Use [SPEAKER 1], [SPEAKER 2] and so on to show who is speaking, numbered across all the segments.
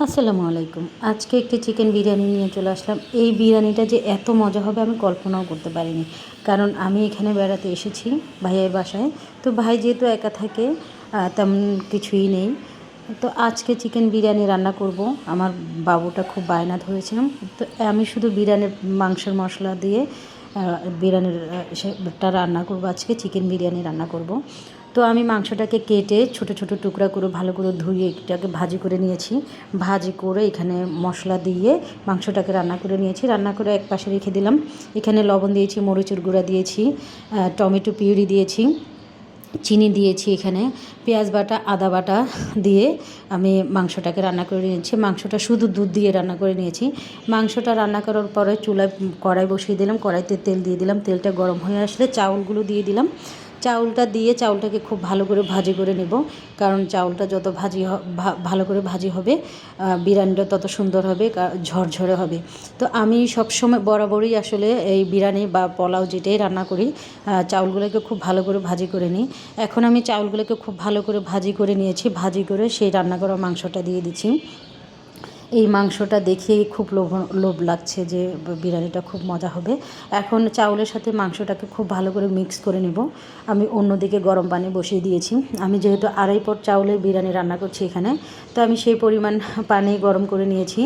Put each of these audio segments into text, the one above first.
[SPEAKER 1] আসসালামু আলাইকুম। আজকে একটি চিকেন বিরিয়ানি নিয়ে চলে আসলাম। এই বিরিয়ানিটা যে এত মজা হবে আমি কল্পনাও করতে পারিনি। কারণ আমি এখানে বেড়াতে এসেছি ভাইয়ের বাসায়। তো ভাই যেহেতু একা থাকে তেমন কিছুই নেই। তো আজকে চিকেন বিরিয়ানি রান্না করব। আমার বাবুটা খুব বায়না ধরেছে। তো আমি শুধু বিরিয়ানির মাংসের মশলা দিয়ে বিরিয়ানির সেটা রান্না করব। আজকে চিকেন বিরিয়ানি রান্না করব। তো আমি মাংসটাকে কেটে ছোট ছোট টুকরা করে ভালো করে ধুয়ে এটাকে ভাজি করে নিয়েছি। ভাজি করে এখানে মশলা দিয়ে মাংসটাকে রান্না করে নিয়েছি। রান্না করে এক পাশে রেখে দিলাম। এখানে লবণ দিয়েছি, মরিচের গুঁড়া দিয়েছি, টমেটো পিউরি দিয়েছি, চিনি দিয়েছি, এখানে পেঁয়াজ বাটা, আদা বাটা দিয়ে আমি মাংসটাকে রান্না করে নিয়েছি। মাংসটা শুধু দুধ দিয়ে রান্না করে নিয়েছি। মাংসটা রান্না করার পরে চুলায় কড়াই বসিয়ে দিলাম। কড়াইতে তেল দিয়ে দিলাম। তেলটা গরম হয়ে আসলে চাউলগুলো দিয়ে দিলাম। চাউলটা দিয়ে চাউলটাকে খুব ভালো করে ভাজি করে নেব। কারণ চাউলটা যত ভালো করে ভাজি হবে বিরিয়ানিটা তত সুন্দর হবে, ঝরঝরে হবে। তো আমি সবসময় বরাবরই আসলে এই বিরিয়ানি বা পোলাও যেটাই রান্না করি চাউলগুলোকে খুব ভালো করে ভাজি করে নিই। এখন আমি চাউলগুলোকে খুব ভালো করে ভাজি করে নিয়েছি। ভাজি করে সেই রান্না করা মাংসটা দিয়ে দিচ্ছি। এই মাংসটা দেখেই খুব লোভ লাগছে যে বিরিয়ানিটা খুব মজা হবে। এখন চাউলের সাথে মাংসটাকে খুব ভালো করে মিক্স করে নেব। আমি অন্যদিকে গরম পানি বসিয়ে দিয়েছি। আমি যেহেতু 2.5 পট চাউলের বিরিয়ানি রান্না করছি এখানে, তো আমি সেই পরিমাণ পানি গরম করে নিয়েছি।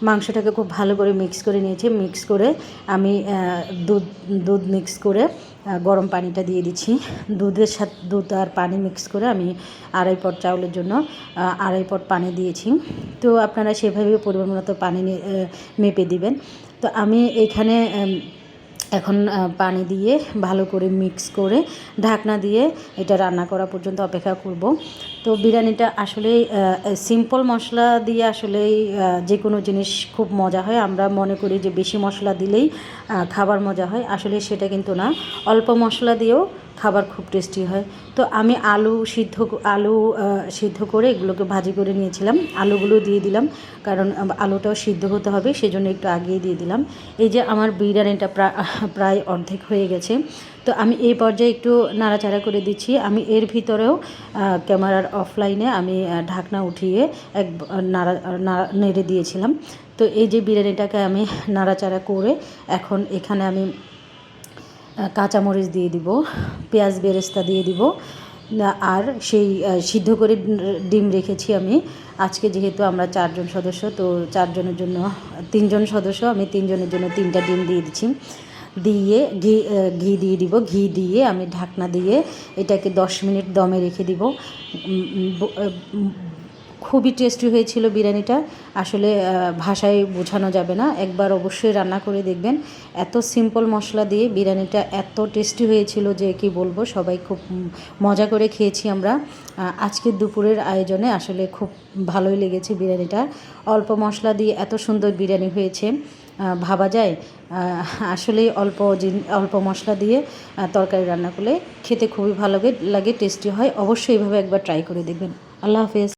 [SPEAKER 1] মাংসটাকে খুব ভালো করে মিক্স করে নিয়েছি। মিক্স করে আমি দুধ মিক্স করে গরম পানিটা দিয়ে দিচ্ছি। দুধের সাথে দুধ আর পানি মিক্স করে আমি 2.5 পট চাউলের জন্য 2.5 পট পানি দিয়েছি। তো আপনারা সেভাবে পরিমাণ মতো পানি মেপে দিবেন। তো আমি এখানে এখন পানি দিয়ে ভালো করে মিক্স করে ঢাকনা দিয়ে এটা রান্না করা পর্যন্ত অপেক্ষা করব। তো বিরিয়ানিটা আসলেই সিম্পল মশলা দিয়ে আসলেই যে কোনো জিনিস খুব মজা হয়। আমরা মনে করি যে বেশি মশলা দিলেই খাবার মজা হয়, আসলে সেটা কিন্তু না। অল্প মশলা দিয়েও খাবার খুব টেস্টি হয়। তো আমি আলু সিদ্ধ করে এগুলোকে ভাজি করে নিয়েছিলাম। আলুগুলো দিয়ে দিলাম, কারণ আলুটাও সিদ্ধ হতে হবে, সেজন্য একটু আগিয়ে দিয়ে দিলাম। এই যে আমার বিরিয়ানিটা প্রায় অর্ধেক হয়ে গেছে। তো আমি এই পর্যায়ে একটু নাড়াচাড়া করে দিচ্ছি। আমি এর ভিতরেও ক্যামেরার অফলাইনে আমি ঢাকনা উঠিয়ে নেড়ে দিয়েছিলাম। তো এই যে বিরিয়ানিটাকে আমি নাড়াচাড়া করে এখন এখানে আমি কাঁচামরিচ দিয়ে দিব, পেঁয়াজ বেরেস্তা দিয়ে দিব, আর সেই সিদ্ধ করে ডিম রেখেছি আমি। আজকে যেহেতু আমরা 4 জন সদস্য, তো 4 জনের জন্য 3 জন সদস্য, আমি 3 জনের জন্য 3টা ডিম দিয়ে দিচ্ছি। দিয়ে ঘি দিয়ে দিব। ঘি দিয়ে আমি ঢাকনা দিয়ে এটাকে 10 মিনিট দমে রেখে দিব। খুবই টেস্টি হয়েছিল বিরিয়ানিটা। আসলে ভাষায় বোঝানো যাবে না। একবার অবশ্যই রান্না করে দেখবেন। এত সিম্পল মশলা দিয়ে বিরিয়ানিটা এত টেস্টি হয়েছিল যে কি বলবো, সবাই খুব মজা করে খেয়েছি আমরা। আজকের দুপুরের আয়োজনে আসলে খুব ভালোই লেগেছে বিরিয়ানিটা। অল্প মশলা দিয়ে এত সুন্দর বিরিয়ানি হয়েছে, ভাবা যায়? আসলেই অল্প মশলা দিয়ে তরকারি রান্না করলে খেতে খুবই ভালো লাগে, টেস্টি হয়। অবশ্যই এইভাবে একবার ট্রাই করে দেখবেন। আল্লাহ হাফেজ।